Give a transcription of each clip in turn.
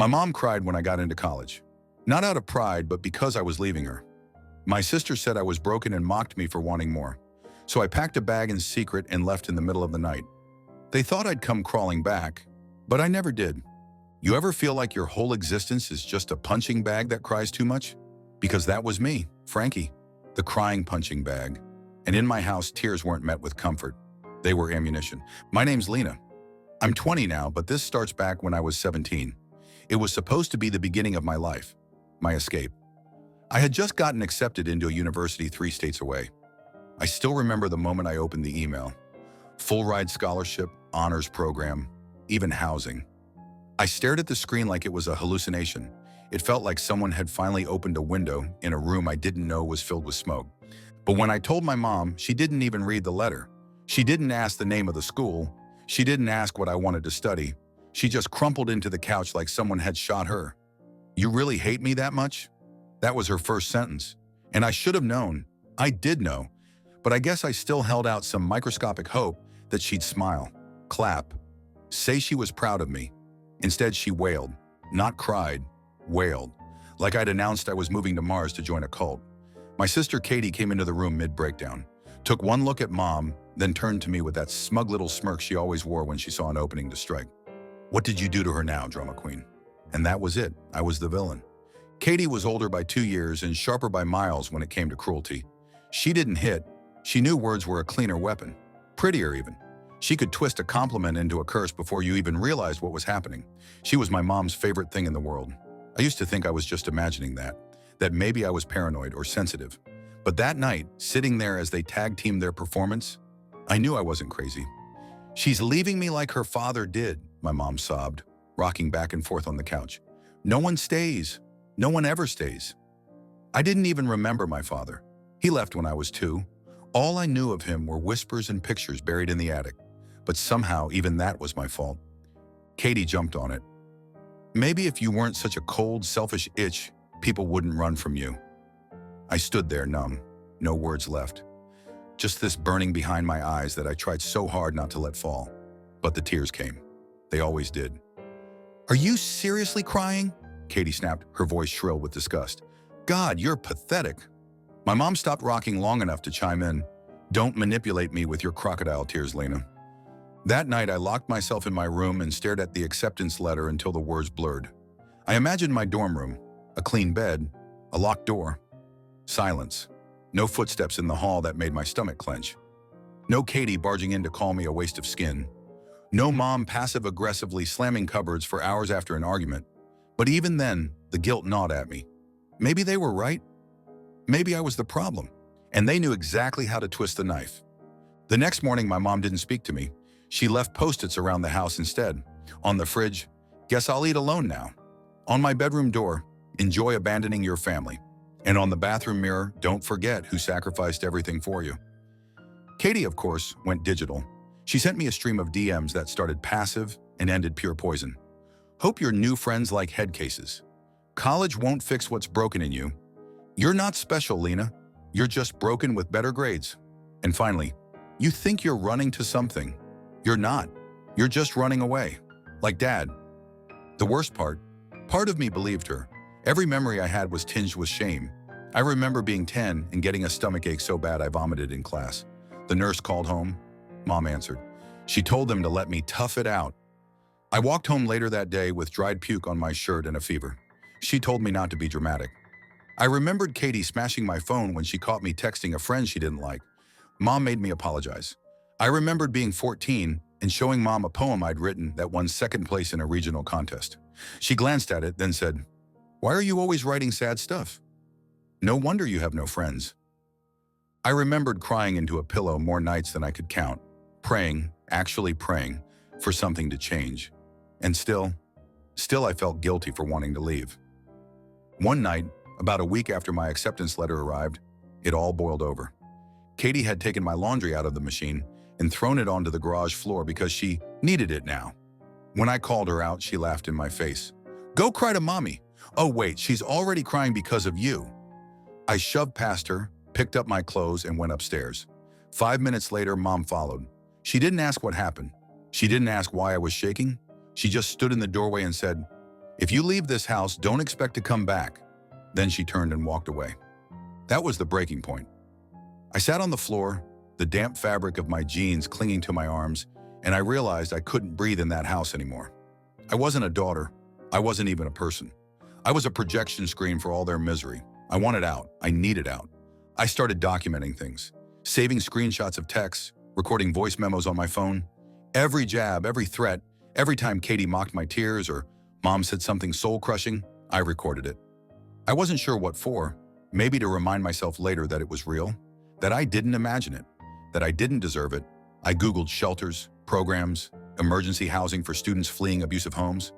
My mom cried when I got into college. Not out of pride, but because I was leaving her. My sister said I was broken and mocked me for wanting more. So I packed a bag in secret and left in the middle of the night. They thought I'd come crawling back, but I never did. You ever feel like your whole existence is just a punching bag that cries too much? Because that was me, Frankie, the crying punching bag. And in my house, tears weren't met with comfort. They were ammunition. My name's Lena. I'm 20 now, but this starts back when I was 17. It was supposed to be the beginning of my life, my escape. I had just gotten accepted into a university 3 states away. I still remember the moment I opened the email. Full ride scholarship, honors program, even housing. I stared at the screen like it was a hallucination. It felt like someone had finally opened a window in a room I didn't know was filled with smoke. But when I told my mom, she didn't even read the letter. She didn't ask the name of the school. She didn't ask what I wanted to study. She just crumpled into the couch like someone had shot her. "You really hate me that much?" That was her first sentence. And I should have known. I did know. But I guess I still held out some microscopic hope that she'd smile, clap, say she was proud of me. Instead, she wailed, not cried, wailed, like I'd announced I was moving to Mars to join a cult. My sister Katie came into the room mid-breakdown, took one look at Mom, then turned to me with that smug little smirk she always wore when she saw an opening to strike. "What did you do to her now, drama queen?" And that was it. I was the villain. Katie was older by 2 years and sharper by miles when it came to cruelty. She didn't hit. She knew words were a cleaner weapon. Prettier even. She could twist a compliment into a curse before you even realized what was happening. She was my mom's favorite thing in the world. I used to think I was just imagining that maybe I was paranoid or sensitive. But that night, sitting there as they tag-teamed their performance, I knew I wasn't crazy. "She's leaving me like her father did," my mom sobbed, rocking back and forth on the couch. "No one stays. No one ever stays." I didn't even remember my father. He left when I was 2. All I knew of him were whispers and pictures buried in the attic. But somehow, even that was my fault. Katie jumped on it. "Maybe if you weren't such a cold, selfish itch, people wouldn't run from you." I stood there numb, no words left. Just this burning behind my eyes that I tried so hard not to let fall. But the tears came. They always did. "Are you seriously crying?" Katie snapped, her voice shrill with disgust. "God, you're pathetic." My mom stopped rocking long enough to chime in. "Don't manipulate me with your crocodile tears, Lena." That night, I locked myself in my room and stared at the acceptance letter until the words blurred. I imagined my dorm room, a clean bed, a locked door. Silence. No footsteps in the hall that made my stomach clench. No Katie barging in to call me a waste of skin. No mom passive-aggressively slamming cupboards for hours after an argument. But even then, the guilt gnawed at me. Maybe they were right. Maybe I was the problem, and they knew exactly how to twist the knife. The next morning, my mom didn't speak to me. She left Post-its around the house instead. On the fridge, "Guess I'll eat alone now." On my bedroom door, "Enjoy abandoning your family." And on the bathroom mirror, "Don't forget who sacrificed everything for you." Katie, of course, went digital. She sent me a stream of DMs that started passive and ended pure poison. "Hope your new friends like head cases. College won't fix what's broken in you. You're not special, Lena. You're just broken with better grades." And finally, "You think you're running to something. You're not. You're just running away. Like Dad." The worst part of me believed her. Every memory I had was tinged with shame. I remember being 10 and getting a stomachache so bad I vomited in class. The nurse called home. Mom answered. She told them to let me tough it out. I walked home later that day with dried puke on my shirt and a fever. She told me not to be dramatic. I remembered Katie smashing my phone when she caught me texting a friend she didn't like. Mom made me apologize. I remembered being 14 and showing Mom a poem I'd written that won second place in a regional contest. She glanced at it, then said, "Why are you always writing sad stuff? No wonder you have no friends." I remembered crying into a pillow more nights than I could count, praying, actually praying, for something to change. And still I felt guilty for wanting to leave. One night, about a week after my acceptance letter arrived, it all boiled over. Katie had taken my laundry out of the machine and thrown it onto the garage floor because she needed it now. When I called her out, she laughed in my face. "Go cry to Mommy. Oh wait, she's already crying because of you." I shoved past her, picked up my clothes, and went upstairs. 5 minutes later, Mom followed. She didn't ask what happened. She didn't ask why I was shaking. She just stood in the doorway and said, If you leave this house, don't expect to come back. Then she turned and walked away. That was the breaking point. I sat on the floor, the damp fabric of my jeans clinging to my arms, and I realized I couldn't breathe in that house anymore. I wasn't a daughter. I wasn't even a person. I was a projection screen for all their misery. I wanted out. I needed out. I started documenting things, saving screenshots of texts, recording voice memos on my phone. Every jab, every threat, every time Katie mocked my tears or Mom said something soul-crushing, I recorded it. I wasn't sure what for, maybe to remind myself later that it was real, that I didn't imagine it, that I didn't deserve it. I Googled shelters, programs, emergency housing for students fleeing abusive homes.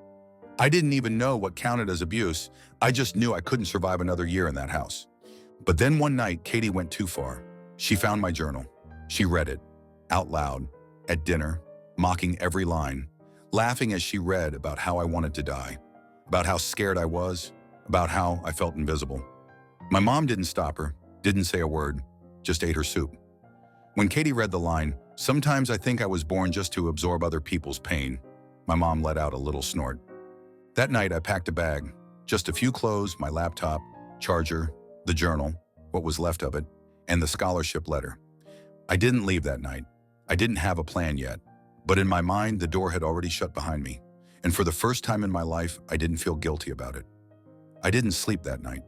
I didn't even know what counted as abuse. I just knew I couldn't survive another year in that house. But then one night, Katie went too far. She found my journal. She read it, out loud, at dinner, mocking every line, laughing as she read about how I wanted to die, about how scared I was, about how I felt invisible. My mom didn't stop her, didn't say a word, just ate her soup. When Katie read the line, "Sometimes I think I was born just to absorb other people's pain," my mom let out a little snort. That night, I packed a bag, just a few clothes, my laptop, charger, the journal, what was left of it, and the scholarship letter. I didn't leave that night. I didn't have a plan yet, but in my mind, the door had already shut behind me, and for the first time in my life, I didn't feel guilty about it. I didn't sleep that night.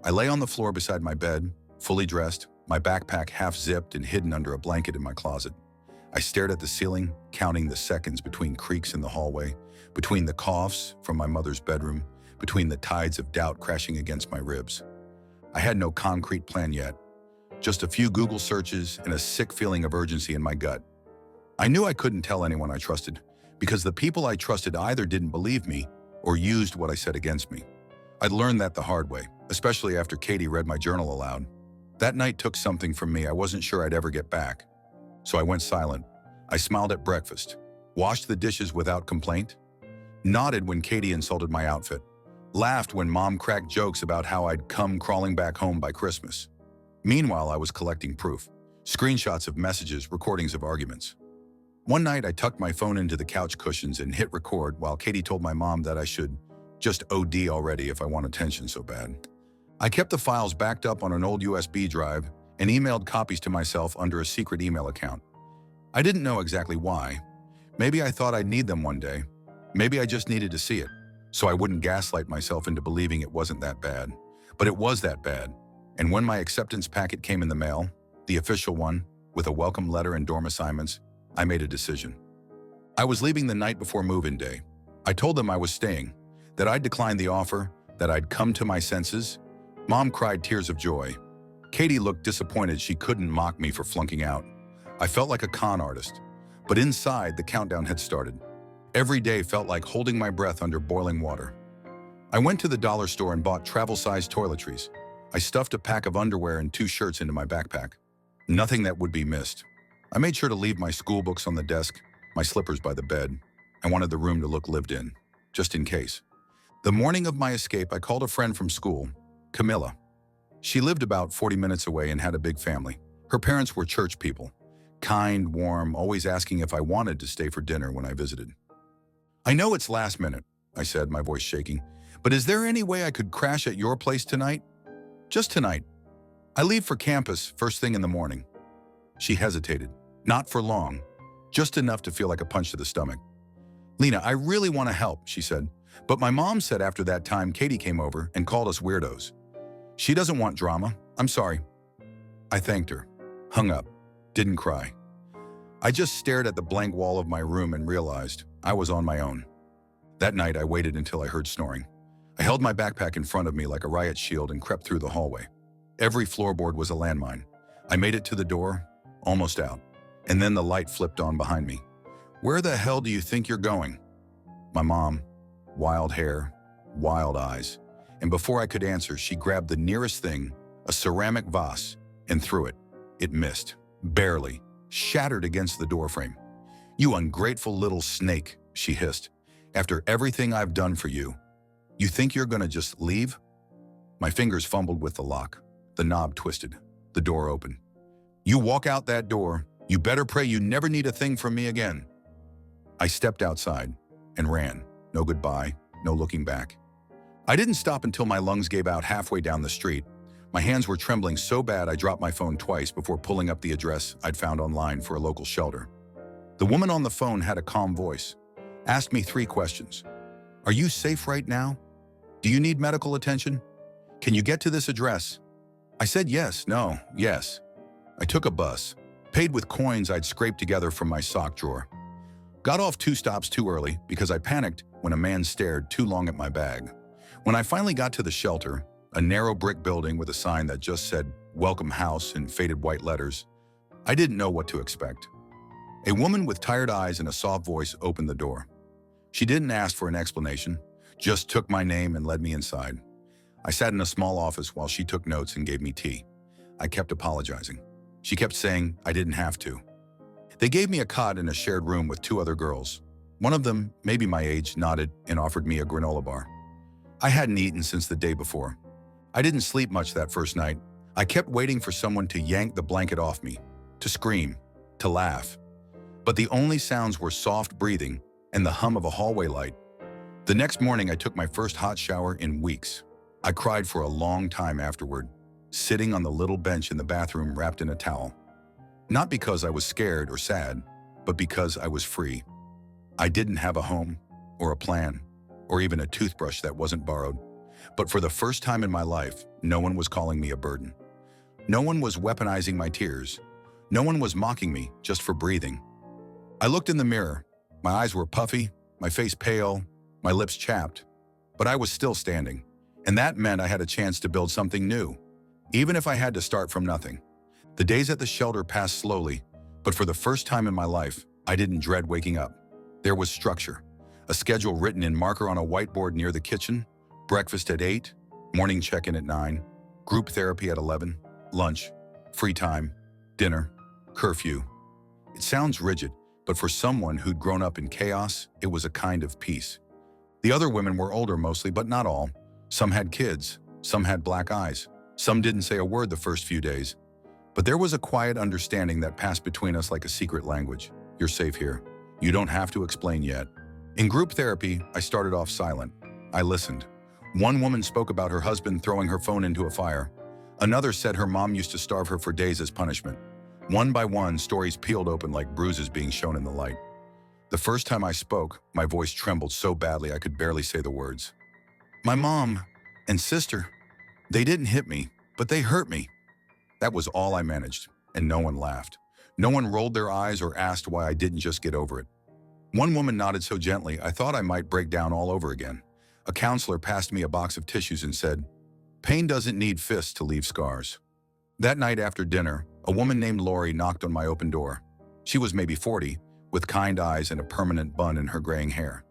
I lay on the floor beside my bed, fully dressed, my backpack half-zipped and hidden under a blanket in my closet. I stared at the ceiling, counting the seconds between creaks in the hallway, between the coughs from my mother's bedroom, between the tides of doubt crashing against my ribs. I had no concrete plan yet, just a few Google searches and a sick feeling of urgency in my gut. I knew I couldn't tell anyone I trusted, because the people I trusted either didn't believe me or used what I said against me. I'd learned that the hard way, especially after Katie read my journal aloud. That night took something from me I wasn't sure I'd ever get back. So I went silent. I smiled at breakfast, washed the dishes without complaint, nodded when Katie insulted my outfit, laughed when Mom cracked jokes about how I'd come crawling back home by Christmas. Meanwhile, I was collecting proof, screenshots of messages, recordings of arguments. One night, I tucked my phone into the couch cushions and hit record while Katie told my mom that I should just OD already if I want attention so bad. I kept the files backed up on an old USB drive and emailed copies to myself under a secret email account. I didn't know exactly why. Maybe I thought I'd need them one day. Maybe I just needed to see it, so I wouldn't gaslight myself into believing it wasn't that bad. But it was that bad. And when my acceptance packet came in the mail, the official one, with a welcome letter and dorm assignments, I made a decision. I was leaving the night before move-in day. I told them I was staying, that I'd declined the offer, that I'd come to my senses. Mom cried tears of joy. Katie looked disappointed she couldn't mock me for flunking out. I felt like a con artist, but inside the countdown had started. Every day felt like holding my breath under boiling water. I went to the dollar store and bought travel-sized toiletries. I stuffed a pack of underwear and 2 shirts into my backpack. Nothing that would be missed. I made sure to leave my school books on the desk, my slippers by the bed. I wanted the room to look lived in, just in case. The morning of my escape, I called a friend from school, Camilla. She lived about 40 minutes away and had a big family. Her parents were church people, kind, warm, always asking if I wanted to stay for dinner when I visited. "I know it's last minute," I said, my voice shaking, "but is there any way I could crash at your place tonight? Just tonight. I leave for campus first thing in the morning." She hesitated. Not for long, just enough to feel like a punch to the stomach. "Lena, I really want to help," she said, "but my mom said after that time Katie came over and called us weirdos. She doesn't want drama. I'm sorry." I thanked her, hung up, didn't cry. I just stared at the blank wall of my room and realized I was on my own. That night, I waited until I heard snoring. I held my backpack in front of me like a riot shield and crept through the hallway. Every floorboard was a landmine. I made it to the door, almost out, and then the light flipped on behind me. "Where the hell do you think you're going?" My mom, wild hair, wild eyes, and before I could answer, she grabbed the nearest thing, a ceramic vase, and threw it. It missed, barely, shattered against the doorframe. "You ungrateful little snake," she hissed. "After everything I've done for you, you think you're gonna just leave?" My fingers fumbled with the lock. The knob twisted. The door opened. "You walk out that door, you better pray you never need a thing from me again." I stepped outside and ran. No goodbye, no looking back. I didn't stop until my lungs gave out halfway down the street. My hands were trembling so bad I dropped my phone twice before pulling up the address I'd found online for a local shelter. The woman on the phone had a calm voice, asked me 3 questions. Are you safe right now? Do you need medical attention? Can you get to this address? I said yes, no, yes. I took a bus, paid with coins I'd scraped together from my sock drawer. Got off 2 stops too early because I panicked when a man stared too long at my bag. When I finally got to the shelter, a narrow brick building with a sign that just said, "Welcome House" in faded white letters, I didn't know what to expect. A woman with tired eyes and a soft voice opened the door. She didn't ask for an explanation, just took my name and led me inside. I sat in a small office while she took notes and gave me tea. I kept apologizing. She kept saying I didn't have to. They gave me a cot in a shared room with 2 other girls. One of them, maybe my age, nodded and offered me a granola bar. I hadn't eaten since the day before. I didn't sleep much that first night. I kept waiting for someone to yank the blanket off me, to scream, to laugh. But the only sounds were soft breathing and the hum of a hallway light. The next morning, I took my first hot shower in weeks. I cried for a long time afterward, sitting on the little bench in the bathroom wrapped in a towel. Not because I was scared or sad, but because I was free. I didn't have a home, or a plan, or even a toothbrush that wasn't borrowed. But for the first time in my life, no one was calling me a burden. No one was weaponizing my tears. No one was mocking me just for breathing. I looked in the mirror. My eyes were puffy, my face pale, my lips chapped. But I was still standing. And that meant I had a chance to build something new, even if I had to start from nothing. The days at the shelter passed slowly, but for the first time in my life, I didn't dread waking up. There was structure. A schedule written in marker on a whiteboard near the kitchen, breakfast at 8, morning check-in at 9, group therapy at 11, lunch, free time, dinner, curfew. It sounds rigid, but for someone who'd grown up in chaos, it was a kind of peace. The other women were older mostly, but not all. Some had kids, some had black eyes, some didn't say a word the first few days. But there was a quiet understanding that passed between us like a secret language. You're safe here. You don't have to explain yet. In group therapy, I started off silent. I listened. One woman spoke about her husband throwing her phone into a fire. Another said her mom used to starve her for days as punishment. One by one, stories peeled open like bruises being shown in the light. The first time I spoke, my voice trembled so badly I could barely say the words. My mom and sister, they didn't hit me, but they hurt me. That was all I managed, and no one laughed. No one rolled their eyes or asked why I didn't just get over it. One woman nodded so gently I thought I might break down all over again. A counselor passed me a box of tissues and said, "Pain doesn't need fists to leave scars." That night after dinner, a woman named Lori knocked on my open door. She was maybe 40, with kind eyes and a permanent bun in her graying hair.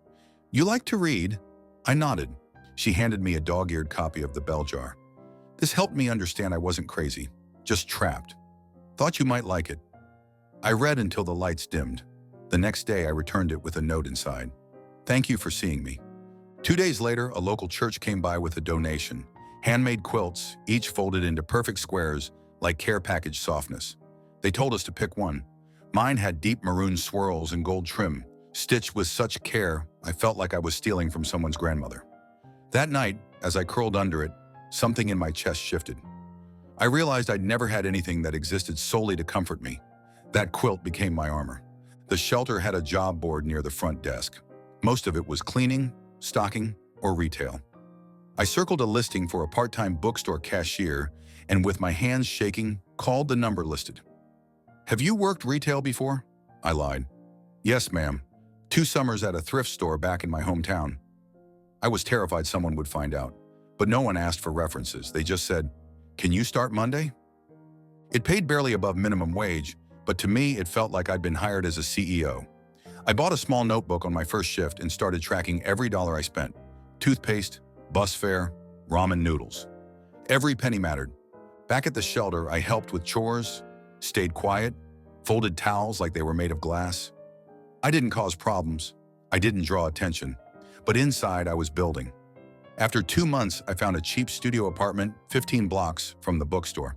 "You like to read?" I nodded. She handed me a dog-eared copy of The Bell Jar. This helped me understand I wasn't crazy, just trapped. "Thought you might like it." I read until the lights dimmed. The next day, I returned it with a note inside. "Thank you for seeing me." 2 days later, a local church came by with a donation. Handmade quilts, each folded into perfect squares, like care package softness. They told us to pick one. Mine had deep maroon swirls and gold trim, stitched with such care I felt like I was stealing from someone's grandmother. That night, as I curled under it, something in my chest shifted. I realized I'd never had anything that existed solely to comfort me. That quilt became my armor. The shelter had a job board near the front desk. Most of it was cleaning, stocking, or retail. I circled a listing for a part-time bookstore cashier and with my hands shaking, called the number listed. "Have you worked retail before?" I lied. "Yes, ma'am. 2 summers at a thrift store back in my hometown." I was terrified someone would find out, but no one asked for references. They just said, "Can you start Monday?" It paid barely above minimum wage, but to me it felt like I'd been hired as a CEO. I bought a small notebook on my first shift and started tracking every dollar I spent. Toothpaste, bus fare, ramen noodles. Every penny mattered. Back at the shelter, I helped with chores, stayed quiet, folded towels like they were made of glass. I didn't cause problems. I didn't draw attention. But inside, I was building. After 2 months, I found a cheap studio apartment 15 blocks from the bookstore.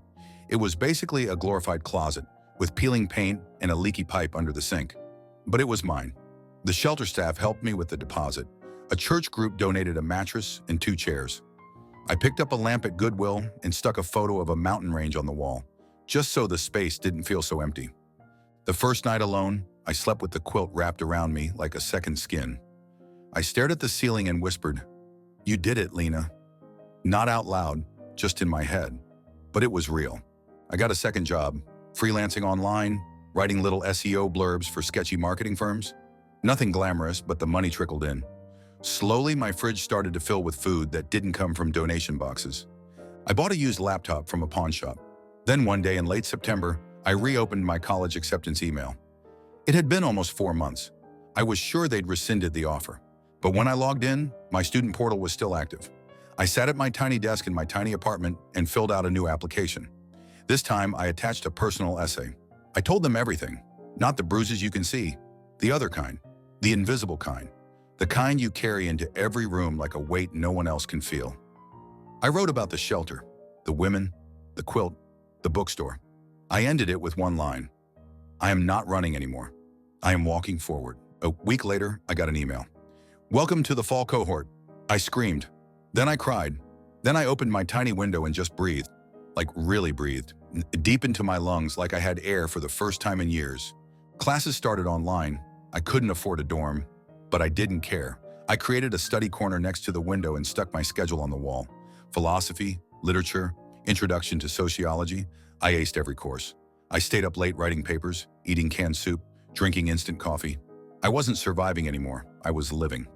It was basically a glorified closet with peeling paint and a leaky pipe under the sink. But it was mine. The shelter staff helped me with the deposit. A church group donated a mattress and 2 chairs. I picked up a lamp at Goodwill and stuck a photo of a mountain range on the wall, just so the space didn't feel so empty. The first night alone, I slept with the quilt wrapped around me like a second skin. I stared at the ceiling and whispered, "You did it, Lena." Not out loud, just in my head. But it was real. I got a second job, freelancing online, writing little SEO blurbs for sketchy marketing firms. Nothing glamorous, but the money trickled in. Slowly, my fridge started to fill with food that didn't come from donation boxes. I bought a used laptop from a pawn shop. Then one day in late September, I reopened my college acceptance email. It had been almost 4 months. I was sure they'd rescinded the offer. But when I logged in, my student portal was still active. I sat at my tiny desk in my tiny apartment and filled out a new application. This time, I attached a personal essay. I told them everything, not the bruises you can see, the other kind, the invisible kind, the kind you carry into every room like a weight no one else can feel. I wrote about the shelter, the women, the quilt, the bookstore. I ended it with one line. I am not running anymore. I am walking forward. A week later, I got an email. "Welcome to the fall cohort." I screamed. Then I cried. Then I opened my tiny window and just breathed, like really breathed, deep into my lungs like I had air for the first time in years. Classes started online. I couldn't afford a dorm, but I didn't care. I created a study corner next to the window and stuck my schedule on the wall. Philosophy, literature, introduction to sociology. I aced every course. I stayed up late writing papers, eating canned soup, drinking instant coffee. I wasn't surviving anymore. I was living.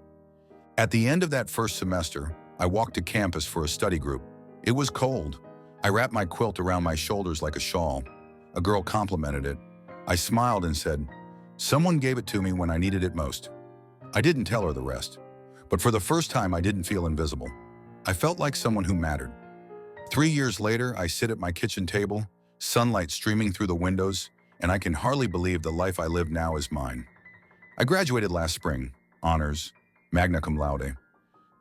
At the end of that first semester, I walked to campus for a study group. It was cold. I wrapped my quilt around my shoulders like a shawl. A girl complimented it. I smiled and said, "Someone gave it to me when I needed it most." I didn't tell her the rest. But for the first time, I didn't feel invisible. I felt like someone who mattered. 3 years later, I sit at my kitchen table, sunlight streaming through the windows, and I can hardly believe the life I live now is mine. I graduated last spring, honors, magna cum laude.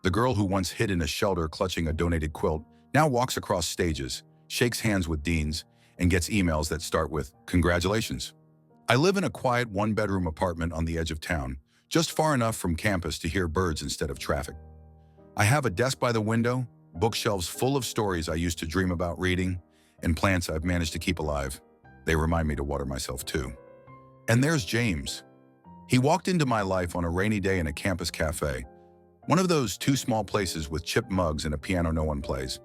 The girl who once hid in a shelter clutching a donated quilt now walks across stages, shakes hands with deans, and gets emails that start with, "Congratulations." I live in a quiet one-bedroom apartment on the edge of town, just far enough from campus to hear birds instead of traffic. I have a desk by the window, bookshelves full of stories I used to dream about reading, and plants I've managed to keep alive. They remind me to water myself too. And there's James. He walked into my life on a rainy day in a campus cafe, one of those 2 small places with chipped mugs and a piano no one plays.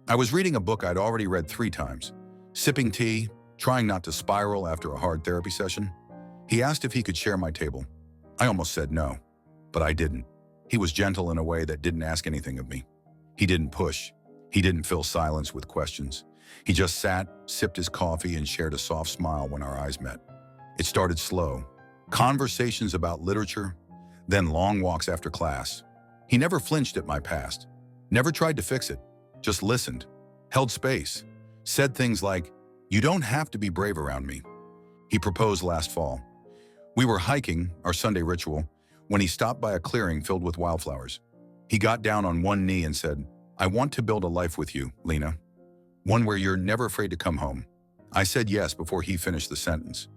I was reading a book I'd already read 3 times, sipping tea, trying not to spiral after a hard therapy session. He asked if he could share my table. I almost said no, but I didn't. He was gentle in a way that didn't ask anything of me. He didn't push. He didn't fill silence with questions. He just sat, sipped his coffee, and shared a soft smile when our eyes met. It started slow. Conversations about literature, then long walks after class. He never flinched at my past, never tried to fix it, just listened, held space, said things like, "You don't have to be brave around me." He proposed last fall. We were hiking, our Sunday ritual, when he stopped by a clearing filled with wildflowers. He got down on one knee and said, "I want to build a life with you, Lena. One where you're never afraid to come home." I said yes before he finished the sentence.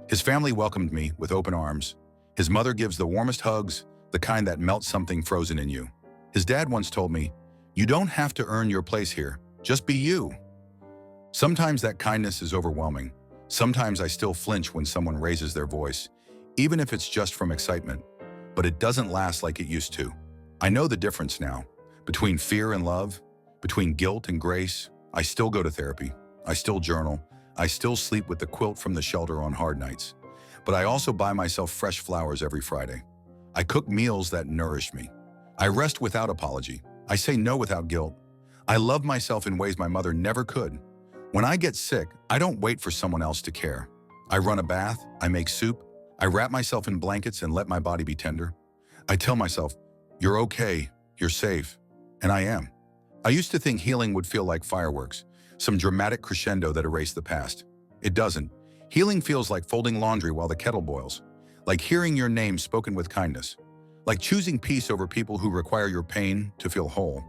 His family welcomed me with open arms. His mother gives the warmest hugs, the kind that melts something frozen in you. His dad once told me, "You don't have to earn your place here, just be you." Sometimes that kindness is overwhelming. Sometimes I still flinch when someone raises their voice, even if it's just from excitement. But it doesn't last like it used to. I know the difference now. Between fear and love, between guilt and grace, I still go to therapy. I still journal. I still sleep with the quilt from the shelter on hard nights. But I also buy myself fresh flowers every Friday. I cook meals that nourish me. I rest without apology. I say no without guilt. I love myself in ways my mother never could. When I get sick, I don't wait for someone else to care. I run a bath, I make soup, I wrap myself in blankets and let my body be tender. I tell myself, "You're okay, you're safe," and I am. I used to think healing would feel like fireworks, some dramatic crescendo that erased the past. It doesn't. Healing feels like folding laundry while the kettle boils, like hearing your name spoken with kindness, like choosing peace over people who require your pain to feel whole.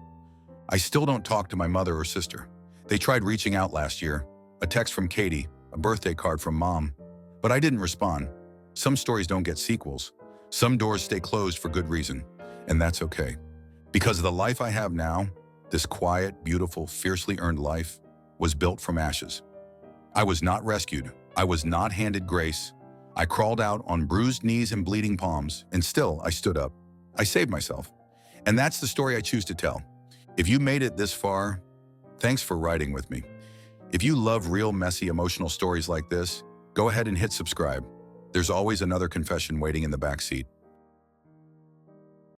I still don't talk to my mother or sister. They tried reaching out last year, a text from Katie, a birthday card from Mom, but I didn't respond. Some stories don't get sequels. Some doors stay closed for good reason. And that's okay. Because the life I have now, this quiet, beautiful, fiercely earned life, was built from ashes. I was not rescued. I was not handed grace. I crawled out on bruised knees and bleeding palms, and still I stood up. I saved myself. And that's the story I choose to tell. If you made it this far, thanks for riding with me. If you love real, messy, emotional stories like this, go ahead and hit subscribe. There's always another confession waiting in the back seat.